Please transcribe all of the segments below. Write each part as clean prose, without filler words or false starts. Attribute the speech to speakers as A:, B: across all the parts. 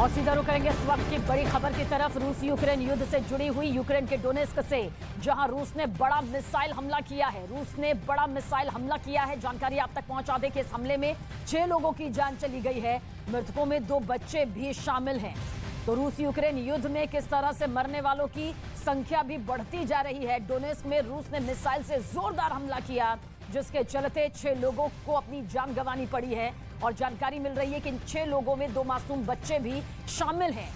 A: और सीधा रुख करेंगे इस वक्त की बड़ी खबर की तरफ। रूस यूक्रेन युद्ध से जुड़ी हुई यूक्रेन के डोनेस्क से, जहां रूस ने बड़ा मिसाइल हमला किया है। जानकारी आप तक पहुंचा दें कि इस हमले में 6 लोगों की जान चली गई है। मृतकों में 2 बच्चे भी शामिल हैं। तो रूस यूक्रेन युद्ध में किस तरह से मरने वालों की संख्या भी बढ़ती जा रही है। डोनेस्क में रूस ने मिसाइल से जोरदार हमला किया, जिसके चलते 6 लोगों को अपनी जान गंवानी पड़ी है। और जानकारी मिल रही है कि इन 6 लोगों में 2 मासूम बच्चे भी शामिल हैं।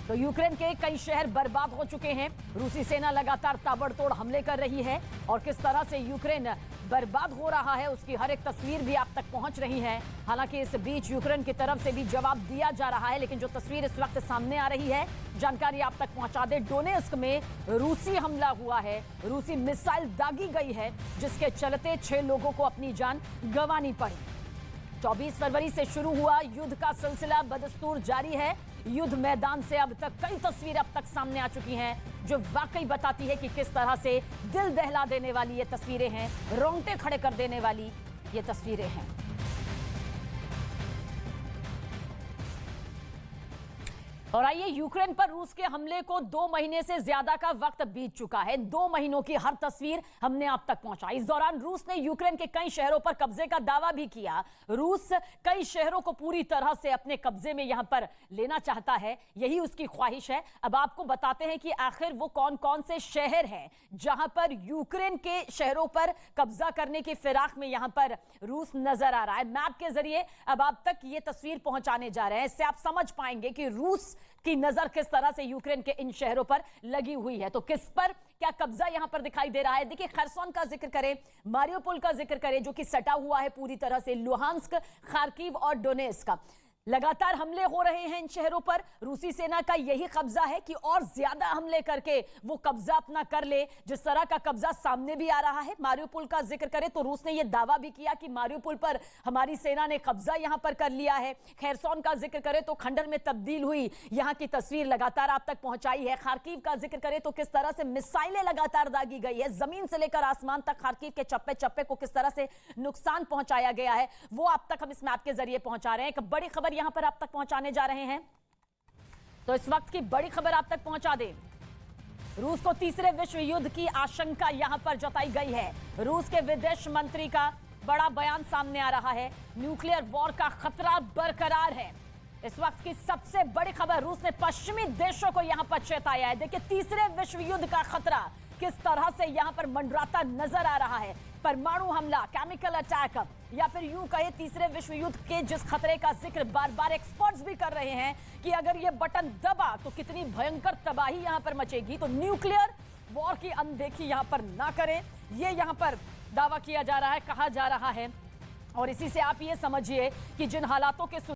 A: तो यूक्रेन के कई शहर बर्बाद हो चुके हैं। रूसी सेना लगातार ताबड़तोड़ हमले कर रही है और किस तरह से यूक्रेन बर्बाद हो रहा है उसकी हर एक तस्वीर भी आप तक पहुंच रही है। हालांकि इस बीच यूक्रेन की तरफ से भी जवाब दिया जा रहा है, लेकिन जो तस्वीर इस वक्त सामने आ रही है, जानकारी आप तक पहुंचा दे। डोनेस्क में रूसी हमला हुआ है, रूसी मिसाइल दागी गई है, जिसके चलते 6 लोगों को अपनी जान गंवानी पड़ी। 24 फरवरी से शुरू हुआ युद्ध का सिलसिला बदस्तूर जारी है। युद्ध मैदान से अब तक कई तस्वीरें अब तक सामने आ चुकी हैं, जो वाकई बताती है कि किस तरह से दिल दहला देने वाली ये तस्वीरें हैं, रोंगटे खड़े कर देने वाली ये तस्वीरें हैं। और आइए, यूक्रेन पर रूस के हमले को 2 महीने से ज्यादा का वक्त बीत चुका है। 2 महीनों की हर तस्वीर हमने आप तक पहुंचाई। इस दौरान रूस ने यूक्रेन के कई शहरों पर कब्जे का दावा भी किया। रूस कई शहरों को पूरी तरह से अपने कब्जे में यहां पर लेना चाहता है, यही उसकी ख्वाहिश है। अब आपको बताते हैं कि आखिर वो कौन कौन से शहर हैं जहां पर यूक्रेन के शहरों पर कब्जा करने की फिराक में यहां पर रूस नजर आ रहा है। मैप के जरिए अब आप तक ये तस्वीर पहुंचाने जा रहे हैं। इससे आप समझ पाएंगे कि रूस की नजर किस तरह से यूक्रेन के इन शहरों पर लगी हुई है। तो किस पर क्या कब्जा यहां पर दिखाई दे रहा है। देखिए, खरसोन का जिक्र करें, मारियोपोल का जिक्र करें, जो कि सटा हुआ है पूरी तरह से, लुहांस्क, खार्किव और डोनेस्क का लगातार हमले हो रहे हैं इन शहरों पर। रूसी सेना का यही कब्जा है कि और ज्यादा हमले करके वो कब्जा अपना कर ले, जिस तरह का कब्जा सामने भी आ रहा है। मारियोपोल का जिक्र करें तो रूस ने यह दावा भी किया कि मारियोपोल पर हमारी सेना ने कब्जा यहां पर कर लिया है। खैरसोन का जिक्र करें तो खंडर में तब्दील हुई यहां की तस्वीर लगातार आप तक पहुंचाई है। खार्किव का जिक्र करें तो किस तरह से मिसाइलें लगातार दागी गई है, जमीन से लेकर आसमान तक खार्किव के चप्पे चप्पे को किस तरह से नुकसान पहुंचाया गया है, वो आप तक हम इस मैप के जरिए पहुंचा रहे हैं। एक बड़ी खबर यहां पर आप तक पहुंचाने जा रहे हैं। तो इस वक्त की बड़ी खबर आप तक पहुंचा दें। रूस को तीसरे विश्व युद्ध की आशंका यहां पर जताई गई है। रूस के विदेश मंत्री का बड़ा बयान सामने आ रहा है। न्यूक्लियर वॉर का खतरा बरकरार है। इस वक्त की सबसे बड़ी खबर, रूस ने पश्चिमी देशों को यहां पर चेताया है। देखिए, तीसरे विश्व युद्ध का खतरा किस तरह से यहां पर मंडराता नजर आ रहा है। परमाणु हमला, केमिकल अटैक, या फिर यूं कहे तीसरे विश्व युद्ध के जिस खतरे का जिक्र बार बार एक्सपर्ट्स भी कर रहे हैं कि अगर ये बटन दबा तो कितनी भयंकर तबाही यहां पर मचेगी। तो न्यूक्लियर वॉर की अनदेखी यहां पर ना करें, ये यहां पर दावा किया जा रहा है, कहा जा रहा है। और इसी से आप ये समझिए कि जिन हालातों के